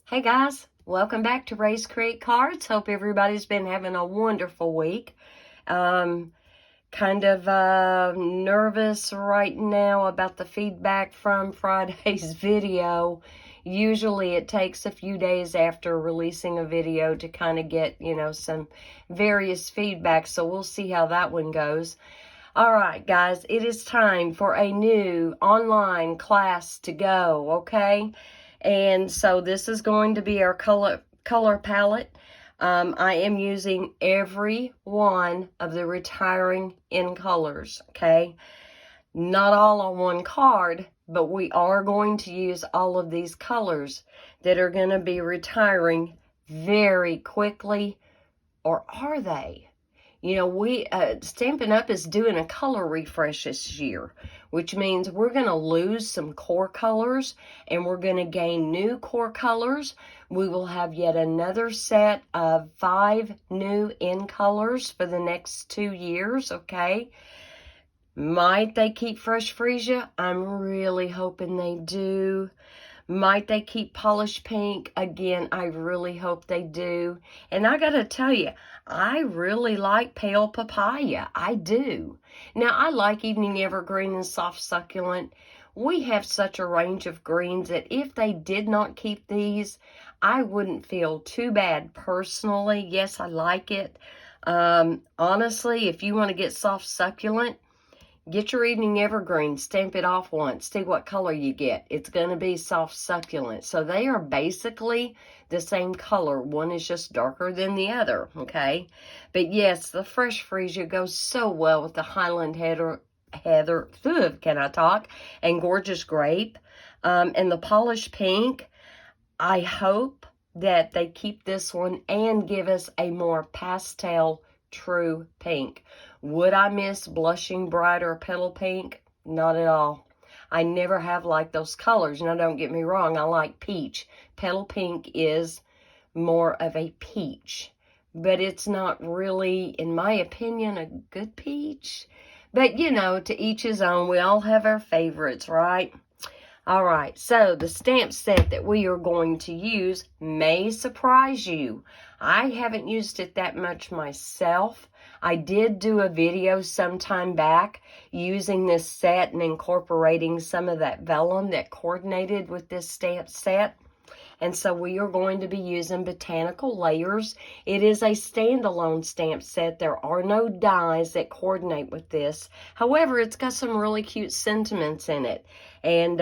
Hey guys, welcome back to Raise Create Cards. Hope everybody's been having a wonderful week. Kind of nervous right now about the feedback from Friday's video. Usually it takes a few days after releasing a video to kind of get, some various feedback. So we'll see how that one goes. All right, guys, it is time for a new online class to go, okay? And so this is going to be our color palette. I am using every one of the retiring in colors, okay? Not all on one card, but we are going to use all of these colors that are going to be retiring very quickly, or are they? Stampin' Up! Is doing a color refresh this year, which means we're going to lose some core colors and we're going to gain new core colors. We will have yet another set of 5 new in colors for the next 2 years, okay? Might they keep Fresh Freesia? I'm really hoping they do. Might they keep Polished Pink? Again, I really hope they do. And I gotta tell you, I really like Pale Papaya. I do. Now, I like Evening Evergreen and Soft Succulent. We have such a range of greens that if they did not keep these, I wouldn't feel too bad personally. Yes, I like it. Honestly, if you want to get Soft Succulent, get your Evening Evergreen, stamp it off once, see what color you get. It's going to be Soft Succulent. So they are basically the same color. One is just darker than the other, okay? But yes, the Fresh Freesia goes so well with the Highland Heather, can I talk? And Gorgeous Grape. And the Polished Pink, I hope that they keep this one and give us a more pastel true pink. Would I miss Blushing Bright or Petal Pink? Not at all. I never have liked those colors. Now, don't get me wrong, I like peach. Petal Pink is more of a peach, but it's not really, in my opinion, a good peach. But, to each his own. We all have our favorites, right? All right, so the stamp set that we are going to use may surprise you. I haven't used it that much myself. I did do a video sometime back using this set and incorporating some of that vellum that coordinated with this stamp set. And so we are going to be using Botanical Layers. It is a standalone stamp set. There are no dies that coordinate with this. However, it's got some really cute sentiments in it. And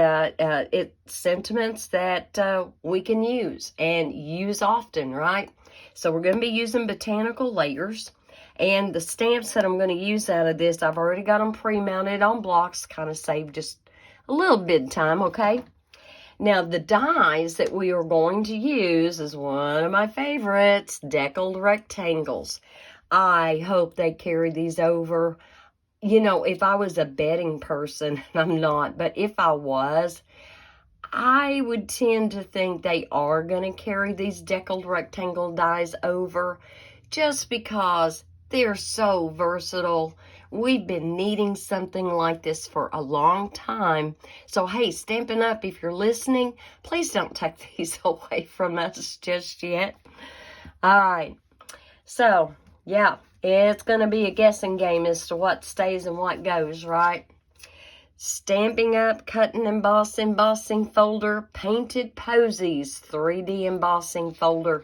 it's sentiments that we can use and use often, right? So we're going to be using Botanical Layers. And the stamps that I'm going to use out of this, I've already got them pre-mounted on blocks, kind of save just a little bit of time, okay? Now, the dies that we are going to use is one of my favorites, Deckled Rectangles. I hope they carry these over. If I was a betting person, and I'm not, but if I was, I would tend to think they are going to carry these Deckled Rectangle dies over just because they're so versatile. We've been needing something like this for a long time. So, hey, Stampin' Up!, if you're listening, please don't take these away from us just yet. All right. So, yeah, it's going to be a guessing game as to what stays and what goes, right? Stampin' Up! Cut and Emboss embossing folder, Painted Posies 3D embossing folder.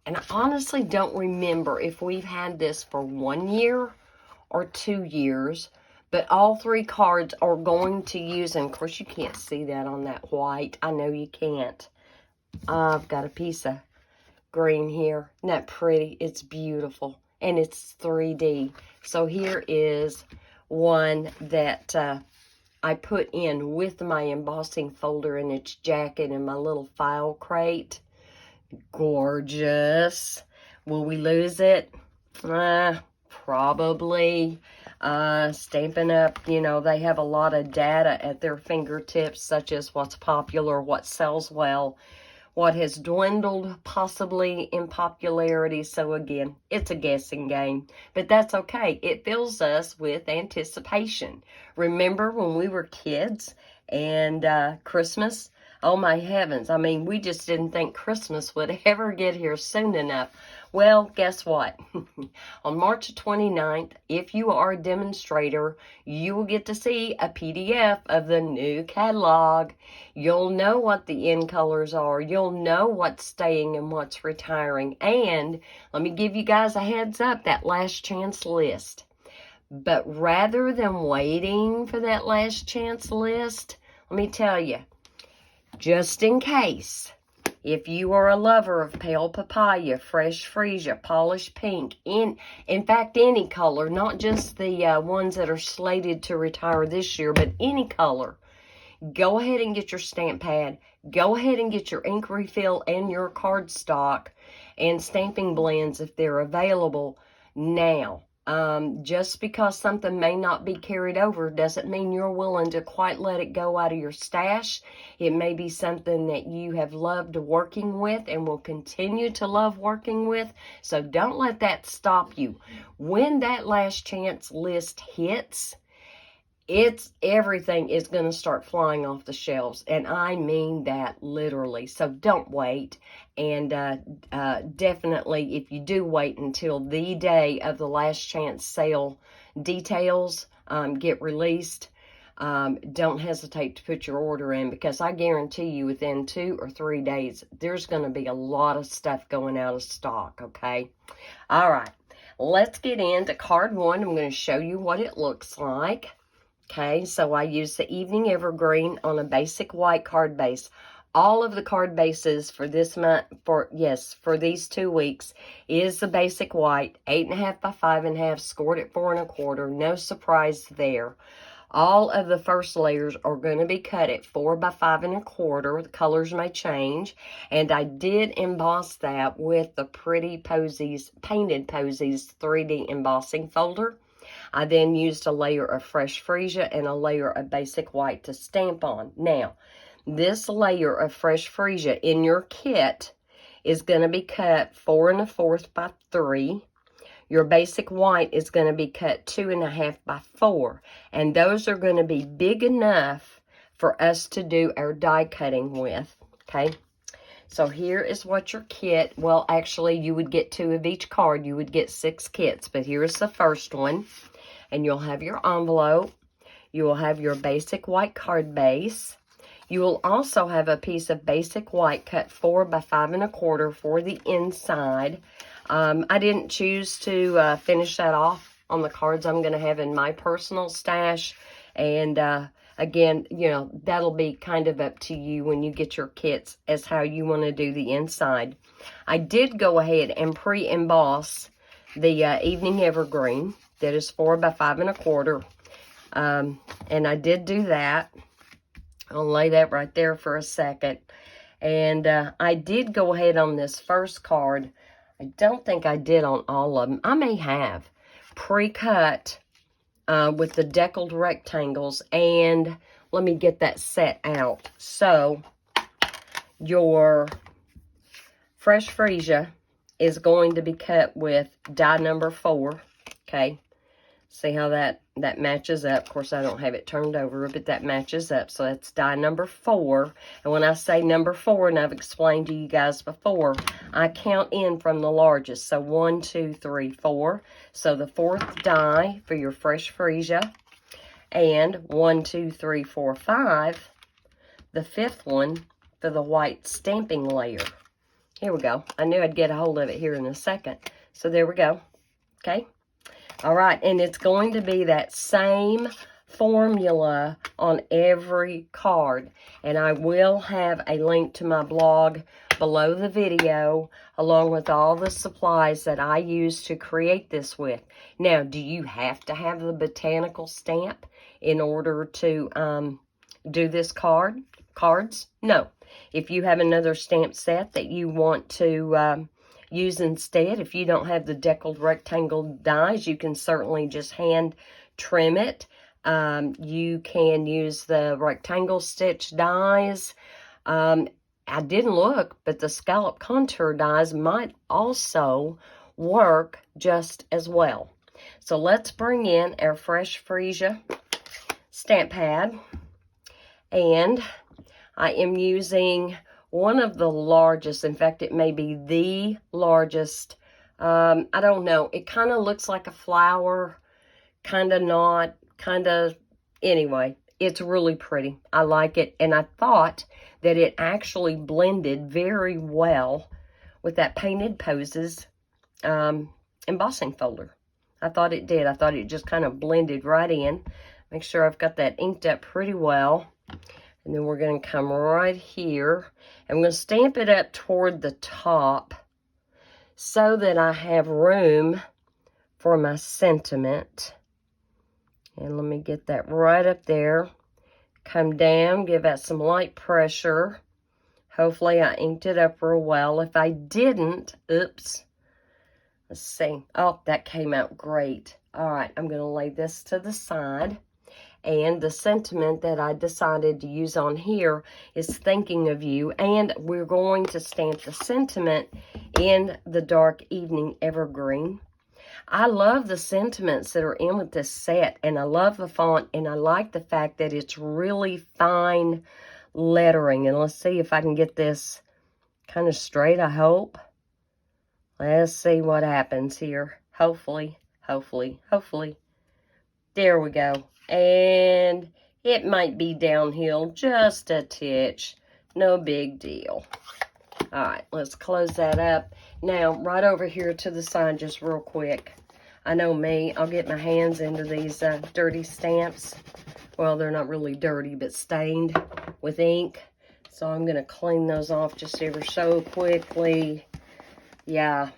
And I honestly don't remember if we've had this for 1 year or 2 years, but all 3 cards are going to use, and of course you can't see that on that white. I know you can't. I've got a piece of green here. Isn't that pretty? It's beautiful, and it's 3D. So here is one that I put in with my embossing folder in its jacket in my little file crate. Gorgeous. Will we lose it? Probably. Stampin' Up!, they have a lot of data at their fingertips, such as what's popular, what sells well, what has dwindled possibly in popularity. So again, it's a guessing game, but that's okay. It fills us with anticipation. Remember when we were kids and Christmas, Oh my heavens, I mean, we just didn't think Christmas would ever get here soon enough. Well, guess what? On March 29th, if you are a demonstrator, you will get to see a PDF of the new catalog. You'll know what the end colors are. You'll know what's staying and what's retiring. And let me give you guys a heads up, that last chance list. But rather than waiting for that last chance list, let me tell you, just in case, if you are a lover of pale papaya, fresh freesia, polished pink, in fact, any color, not just the ones that are slated to retire this year, but any color, go ahead and get your stamp pad. Go ahead and get your ink refill and your cardstock and stamping blends if they're available now. Just because something may not be carried over doesn't mean you're willing to quite let it go out of your stash. It may be something that you have loved working with and will continue to love working with. So don't let that stop you. When that last chance list hits, everything is going to start flying off the shelves, and I mean that literally. So don't wait, and definitely, if you do wait until the day of the last chance sale details get released, don't hesitate to put your order in, because I guarantee you within 2 or 3 days there's going to be a lot of stuff going out of stock. Okay, all right, let's get into card 1. I'm going to show you what it looks like. Okay, so I use the Evening Evergreen on a basic white card base. All of the card bases for this month, for these 2 weeks, is the basic white, 8.5 by 5.5, scored at 4 1/4. No surprise there. All of the first layers are going to be cut at 4 by 5 1/4. The colors may change, and I did emboss that with the Pretty Posies, Painted Posies 3D embossing folder. I then used a layer of fresh freesia and a layer of basic white to stamp on. Now, this layer of fresh freesia in your kit is going to be cut 4 1/4 by 3. Your basic white is going to be cut 2.5 by 4. And those are going to be big enough for us to do our die cutting with. Okay. So here is what your kit, well, actually, you would get 2 of each card. You would get 6 kits, but here's the first one. And you'll have your envelope. You will have your basic white card base. You will also have a piece of basic white cut 4 by 5 1/4 for the inside. I didn't choose to finish that off on the cards I'm going to have in my personal stash. And again, you know, that'll be kind of up to you when you get your kits as how you want to do the inside. I did go ahead and pre-emboss the Evening Evergreen. That is 4 by 5 1/4. And I did do that. I'll lay that right there for a second. And I did go ahead on this first card. I don't think I did on all of them. I may have pre-cut with the Deckled Rectangles. And let me get that set out. So your fresh freesia is going to be cut with die number 4. Okay. See how that matches up. Of course, I don't have it turned over, but that matches up. So that's die number 4. And when I say number 4, and I've explained to you guys before, I count in from the largest. So 1, 2, 3, 4. So the 4th die for your fresh freesia. And 1, 2, 3, 4, 5. The 5th one for the white stamping layer. Here we go. I knew I'd get a hold of it here in a second. So there we go. Okay. All right, and it's going to be that same formula on every card. And I will have a link to my blog below the video, along with all the supplies that I use to create this with. Now, do you have to have the botanical stamp in order to do this cards? No. If you have another stamp set that you want to use instead, if you don't have the Deckled Rectangle Dies, you can certainly just hand trim it. You can use the rectangle stitch dies. I didn't look, but the scallop contour dies might also work just as well. So let's bring in our fresh freesia stamp pad, and I am using one of the largest, in fact, it may be the largest. I don't know. It kind of looks like a flower, kind of not, kind of, anyway, it's really pretty. I like it, and I thought that it actually blended very well with that Painted Poses embossing folder. I thought it did. I thought it just kind of blended right in. Make sure I've got that inked up pretty well. And then we're going to come right here. I'm going to stamp it up toward the top so that I have room for my sentiment. And let me get that right up there. Come down, give that some light pressure. Hopefully I inked it up real well. If I didn't, oops. Let's see. Oh, that came out great. All right, I'm going to lay this to the side. And the sentiment that I decided to use on here is thinking of you. And we're going to stamp the sentiment in the Dark Evening Evergreen. I love the sentiments that are in with this set. And I love the font. And I like the fact that it's really fine lettering. And let's see if I can get this kind of straight, I hope. Let's see what happens here. Hopefully, hopefully, hopefully. There we go. And it might be downhill just a titch. No big deal. All right, let's close that up. Now, right over here to the side, just real quick. I know me, I'll get my hands into these dirty stamps. Well, they're not really dirty, but stained with ink. So I'm going to clean those off just ever so quickly. Yeah,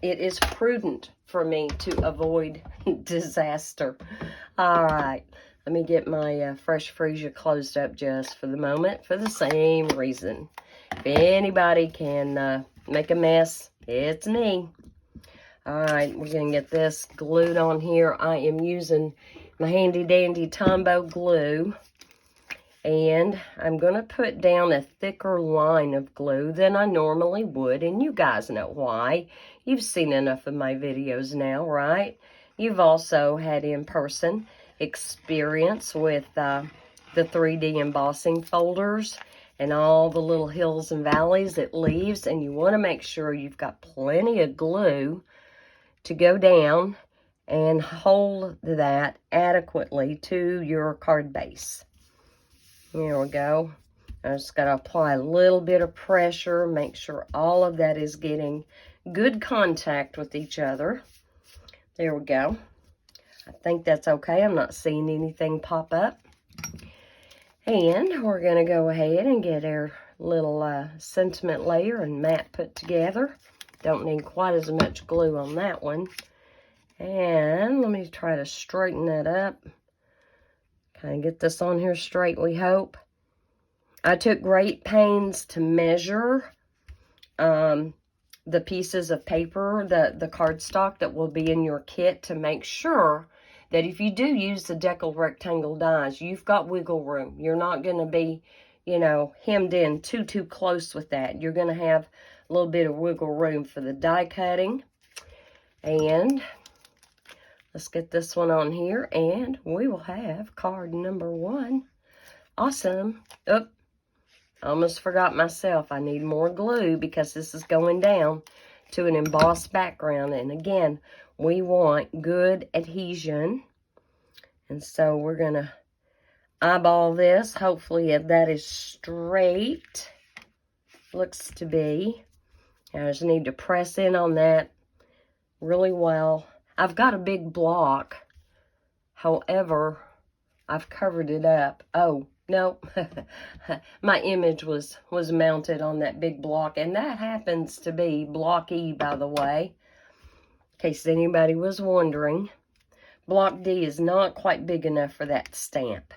it is prudent for me to avoid disaster. All right, let me get my Fresh Freesia closed up just for the moment for the same reason. If anybody can make a mess, it's me. All right, we're going to get this glued on here. I am using my handy dandy Tombow glue. And I'm going to put down a thicker line of glue than I normally would. And you guys know why. You've seen enough of my videos now, right? You've also had in-person experience with the 3D embossing folders and all the little hills and valleys it leaves. And you want to make sure you've got plenty of glue to go down and hold that adequately to your card base. There we go. I just got to apply a little bit of pressure, make sure all of that is getting good contact with each other. There we go. I think that's okay. I'm not seeing anything pop up. And we're going to go ahead and get our little sentiment layer and mat put together. Don't need quite as much glue on that one. And let me try to straighten that up. Kind of get this on here straight, we hope. I took great pains to measure the pieces of paper, the cardstock that will be in your kit, to make sure that if you do use the Deckled Rectangle Dies, you've got wiggle room. You're not going to be, you know, hemmed in too close with that. You're going to have a little bit of wiggle room for the die cutting. And let's get this one on here, and we will have card number 1. Awesome. Oh, almost forgot myself. I need more glue because this is going down to an embossed background. And again, we want good adhesion. And so we're going to eyeball this. Hopefully that is straight. Looks to be. I just need to press in on that really well. I've got a big block. However, I've covered it up. Oh, no. My image was mounted on that big block. And that happens to be Block E, by the way. In case anybody was wondering. Block D is not quite big enough for that stamp.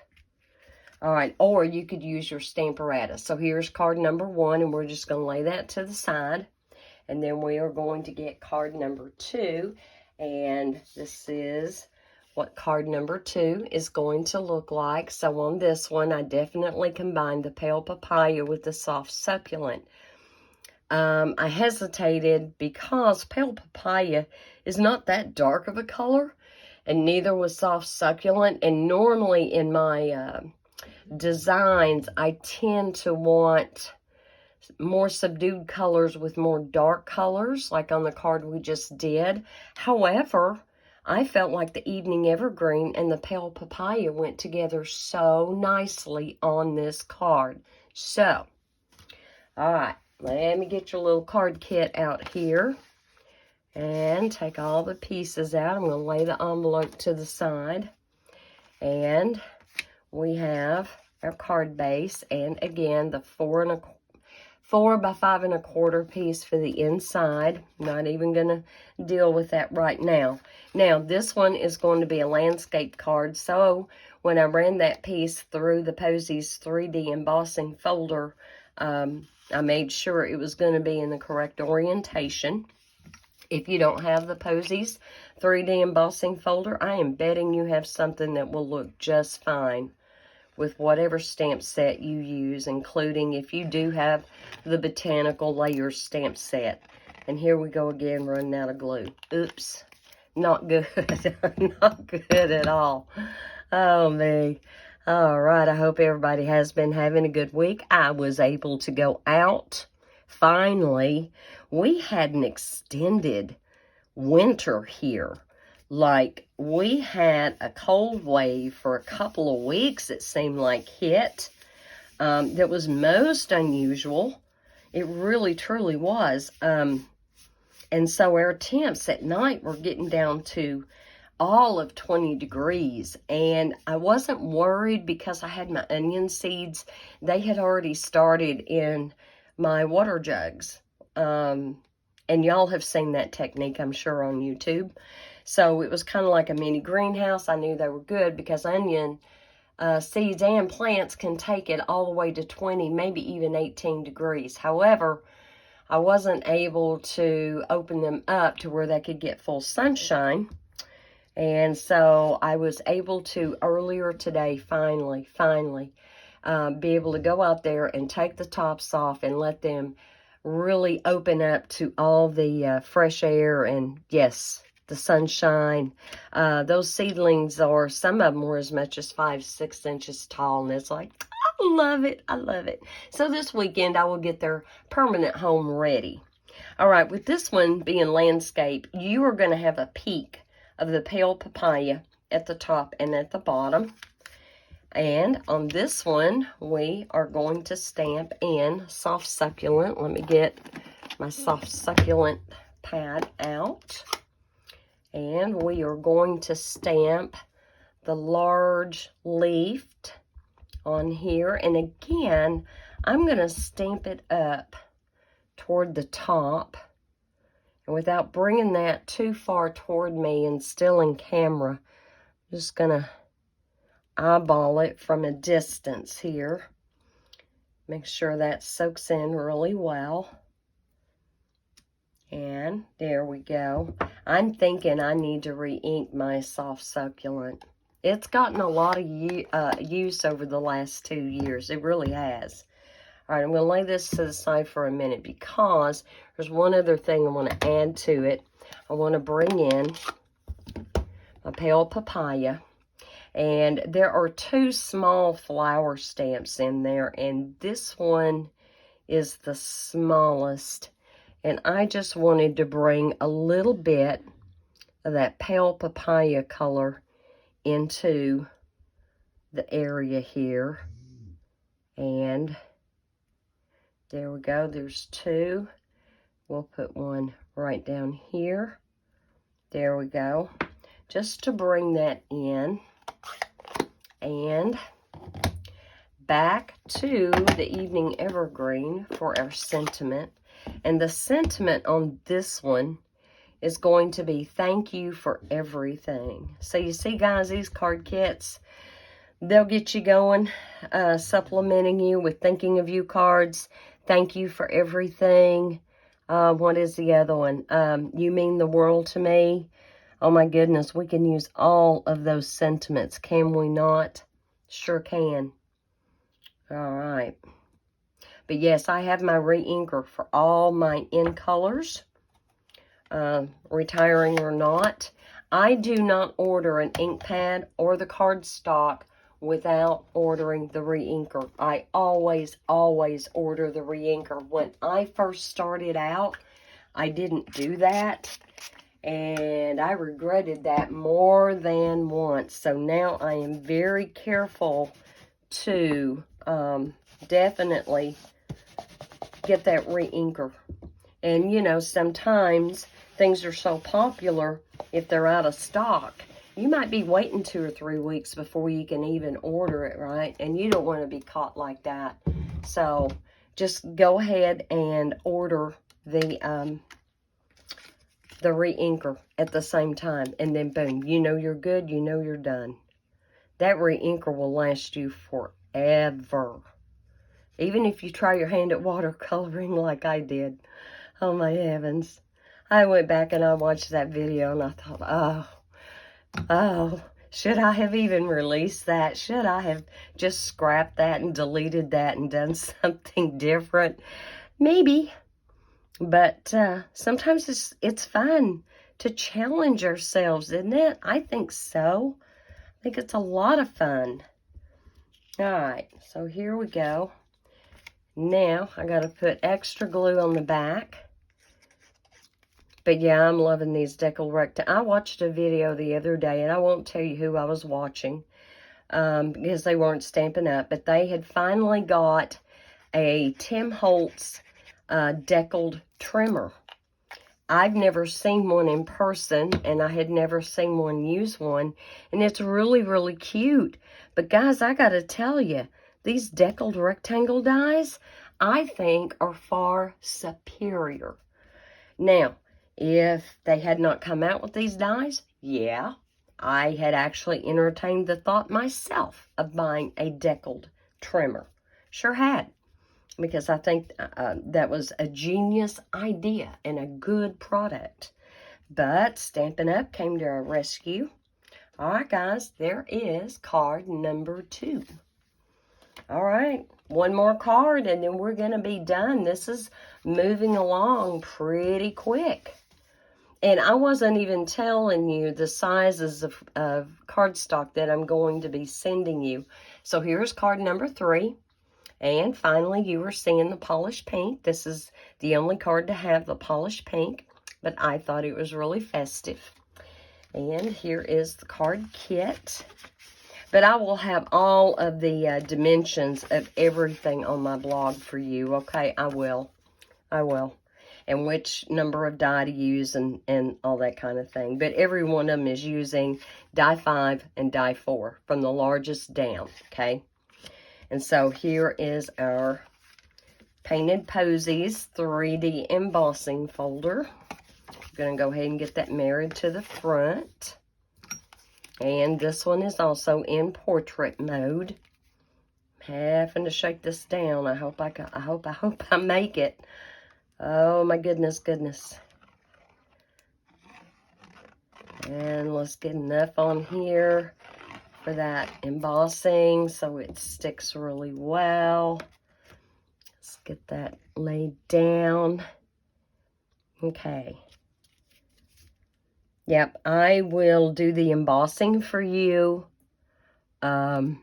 All right. Or you could use your Stamparatus. So here's card number 1. And we're just going to lay that to the side. And then we are going to get card number 2. And this is what card number 2 is going to look like. So on this one, I definitely combined the pale papaya with the soft succulent. I hesitated because pale papaya is not that dark of a color, and neither was soft succulent. And normally in my designs, I tend to want more subdued colors with more dark colors, like on the card we just did. However, I felt like the Evening Evergreen and the Pale Papaya went together so nicely on this card. So, all right, let me get your little card kit out here and take all the pieces out. I'm going to lay the envelope to the side. And we have our card base, and again, the 4 by 5 1/4 piece for the inside. Not even going to deal with that right now. Now, this one is going to be a landscape card, so when I ran that piece through the Posies 3D embossing folder, I made sure it was going to be in the correct orientation. If you don't have the Posies 3D embossing folder, I am betting you have something that will look just fine with whatever stamp set you use, including if you do have the Botanical Layers stamp set. And here we go again, running out of glue. Oops, not good. Not good at all. Oh, me. All right, I hope everybody has been having a good week. I was able to go out. Finally, we had an extended winter here. Like, we had a cold wave for a couple of weeks, it seemed like, hit. That was most unusual. It really, truly was. And so our temps at night were getting down to all of 20 degrees. And I wasn't worried because I had my onion seeds. They had already started in my water jugs. And y'all have seen that technique, I'm sure, on YouTube. So it was kind of like a mini greenhouse. I knew they were good because onion seeds and plants can take it all the way to 20, maybe even 18 degrees. However, I wasn't able to open them up to where they could get full sunshine. And so I was able to, earlier today, finally, be able to go out there and take the tops off and let them really open up to all the fresh air and, yes, the sunshine. Those seedlings are, some of them were as much as 5-6 inches tall, and it's like, I love it. I love it. So this weekend I will get their permanent home ready. All right, with this one being landscape, you are going to have a peek of the Pale Papaya at the top and at the bottom. And on this one, we are going to stamp in Soft Succulent. Let me get my Soft Succulent pad out. And we are going to stamp the large leafed on here. And again, I'm going to stamp it up toward the top. And without bringing that too far toward me and still in camera, I'm just going to eyeball it from a distance here. Make sure that soaks in really well. And there we go. I'm thinking I need to re-ink my Soft Succulent. It's gotten a lot of use over the last 2 years. It really has. All right, I'm going to lay this to the side for a minute because there's one other thing I want to add to it. I want to bring in my Pale Papaya. And there are 2 small flower stamps in there, and this one is the smallest. And I just wanted to bring a little bit of that Pale Papaya color into the area here. And there we go. There's 2. We'll put one right down here. There we go. Just to bring that in. And back to the Evening Evergreen for our sentiment. And the sentiment on this one is going to be thank you for everything. So you see, guys, these card kits, they'll get you going, supplementing you with thinking of you cards. Thank you for everything. What is the other one? You mean the world to me. Oh my goodness, we can use all of those sentiments, can we not? Sure can. All right. But yes, I have my re-inker for all my in colors, retiring or not. I do not order an ink pad or the cardstock without ordering the re-inker. I always order the re-inker. When I first started out, I didn't do that, and I regretted that more than once. So now I am very careful to definitely get that re-inker. And you know, sometimes things are so popular, if they're out of stock, you might be waiting 2 or 3 weeks before you can even order it, right? And you don't want to be caught like that. So just go ahead and order the re-inker at the same time, and then boom, you know you're good, you know you're done. That re-inker will last you forever. Even if you try your hand at watercoloring like I did. Oh my heavens. I went back and I watched that video and I thought, oh, should I have even released that? Should I have just scrapped that and deleted that and done something different? Maybe. But sometimes it's fun to challenge ourselves, isn't it? I think so. I think it's a lot of fun. All right, so here we go. Now I got to put extra glue on the back. But yeah, I'm loving these Deckled Rectangles. I watched a video the other day, and I won't tell you who I was watching because they weren't Stampin' Up. But they had finally got a Tim Holtz deckled trimmer. I've never seen one in person, and I had never seen one use one. And it's really, really cute. But guys, I got to tell you, these Deckled Rectangle dies, I think, are far superior. Now, if they had not come out with these dies, yeah, I had actually entertained the thought myself of buying a deckled trimmer. Sure had. Because I think that was a genius idea and a good product. But Stampin' Up! Came to our rescue. All right, guys, there is card number 2. All right, one more card and then we're going to be done. This is moving along pretty quick. And I wasn't even telling you the sizes of cardstock that I'm going to be sending you. So here's card number 3. And finally, you are seeing the polished pink. This is the only card to have the polished pink, but I thought it was really festive. And here is the card kit. But I will have all of the dimensions of everything on my blog for you, okay? I will. And which number of die to use and all that kind of thing. But every one of them is using die 5 and die 4 from the largest down, okay? And so here is our Painted Posies 3D embossing folder. I'm going to go ahead and get that married to the front. And this one is also in portrait mode. I'm having to shake this down. I hope I make it. Oh my goodness. And let's get enough on here for that embossing so it sticks really well. Let's get that laid down. Okay. Yep, I will do the embossing for you. And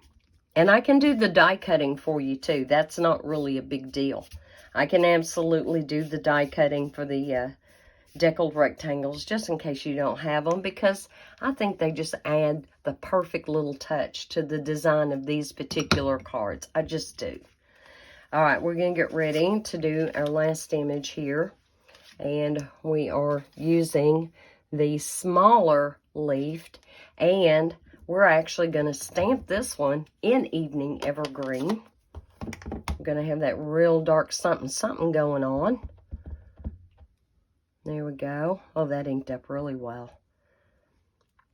I can do the die cutting for you too. That's not really a big deal. I can absolutely do the die cutting for the Deckled Rectangles just in case you don't have them, because I think they just add the perfect little touch to the design of these particular cards. I just do. All right, we're going to get ready to do our last image here. And we are using the smaller leafed, and we're actually going to stamp this one in Evening Evergreen. I'm going to have that real dark something going on. There we go. Oh, that inked up really well.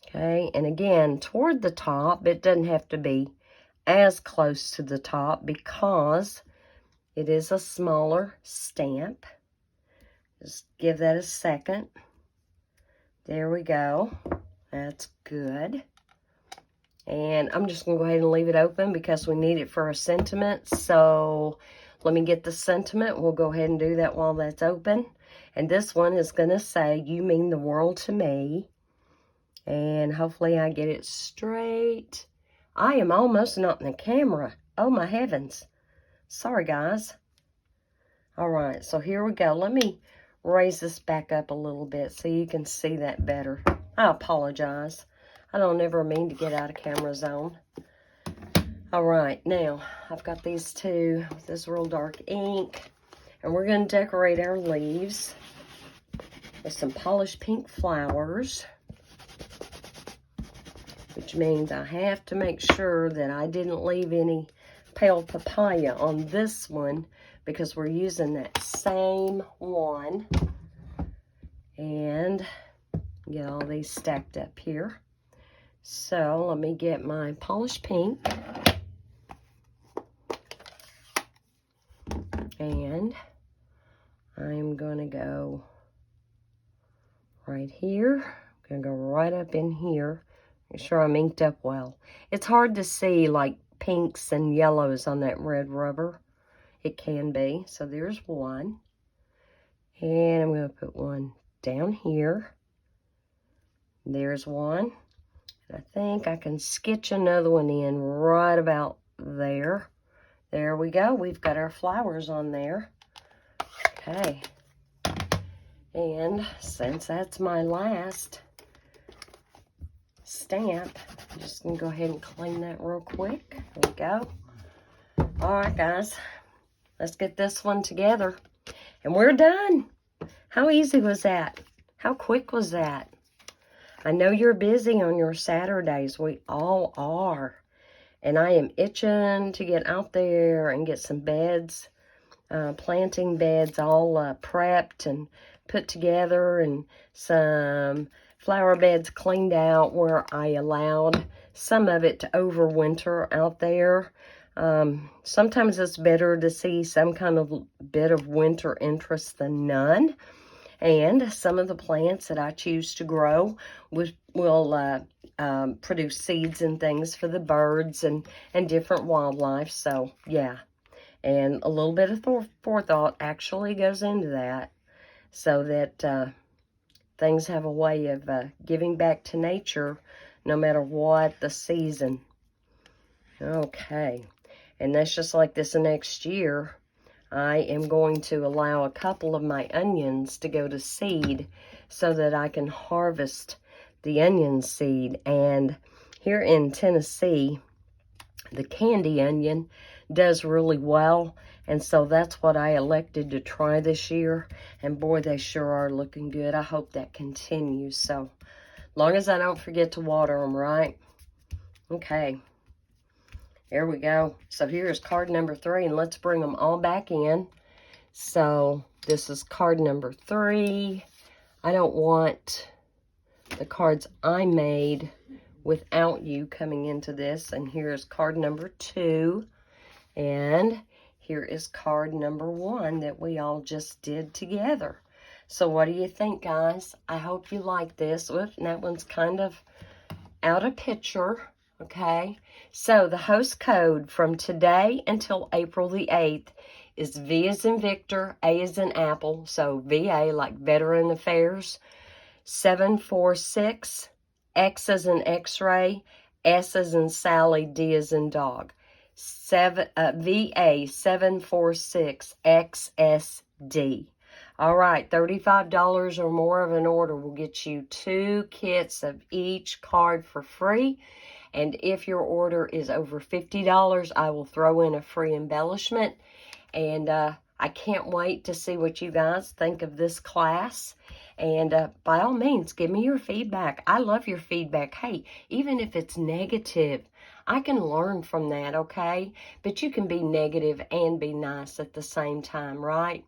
Okay, and again, toward the top, it doesn't have to be as close to the top because it is a smaller stamp. Just give that a second. There we go. That's good. And I'm just going to go ahead and leave it open because we need it for a sentiment. So let me get the sentiment. We'll go ahead and do that while that's open. And this one is going to say, "You mean the world to me." And hopefully I get it straight. I am almost not in the camera. Oh my heavens. Sorry guys. All right, so here we go. Let me raise this back up a little bit so you can see that better. I apologize. I don't ever mean to get out of camera zone. All right, now I've got these two with this real dark ink, and we're going to decorate our leaves with some polished pink flowers, which means I have to make sure that I didn't leave any pale papaya on this one because we're using that same one. And get all these stacked up here. So let me get my polished pink. And I'm going to go right here. I'm going to go right up in here. Make sure I'm inked up well. It's hard to see like pinks and yellows on that red rubber. It can be. So there's one. And I'm going to put one down here. There's one. I think I can sketch another one in right about there. There we go. We've got our flowers on there. Okay. And since that's my last stamp, I'm just going to go ahead and clean that real quick. There we go. All right, guys. Let's get this one together. And we're done. How easy was that? How quick was that? I know you're busy on your Saturdays. We all are. And I am itching to get out there and get some beds, planting beds all prepped and put together, and some flower beds cleaned out where I allowed some of it to overwinter out there. Sometimes it's better to see some kind of bit of winter interest than none. And some of the plants that I choose to grow will produce seeds and things for the birds and different wildlife. So, yeah. And a little bit of forethought actually goes into that so that things have a way of giving back to nature no matter what the season. Okay. And that's just like this next year. I am going to allow a couple of my onions to go to seed so that I can harvest the onion seed. And here in Tennessee, the candy onion does really well. And so that's what I elected to try this year. And boy, they sure are looking good. I hope that continues. So long as I don't forget to water them, right? Okay. There we go. So here's card number 3, and let's bring them all back in. So this is card number 3. I don't want the cards I made without you coming into this. And here's card number 2. And here is card number 1 that we all just did together. So what do you think, guys? I hope you like this. Oops, that one's kind of out of picture. Okay, so the host code from today until April the 8th is V as in Victor, A as in Apple, so VA like Veteran Affairs, 746, X as in X-ray, S as in Sally, D as in Dog, VA 746 XSD. All right, $35 or more of an order will get you 2 kits of each card for free. And if your order is over $50, I will throw in a free embellishment. And I can't wait to see what you guys think of this class. And by all means, give me your feedback. I love your feedback. Hey, even if it's negative, I can learn from that, okay? But you can be negative and be nice at the same time, right?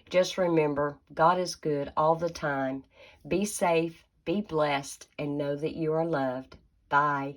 Just remember, God is good all the time. Be safe, be blessed, and know that you are loved. Bye.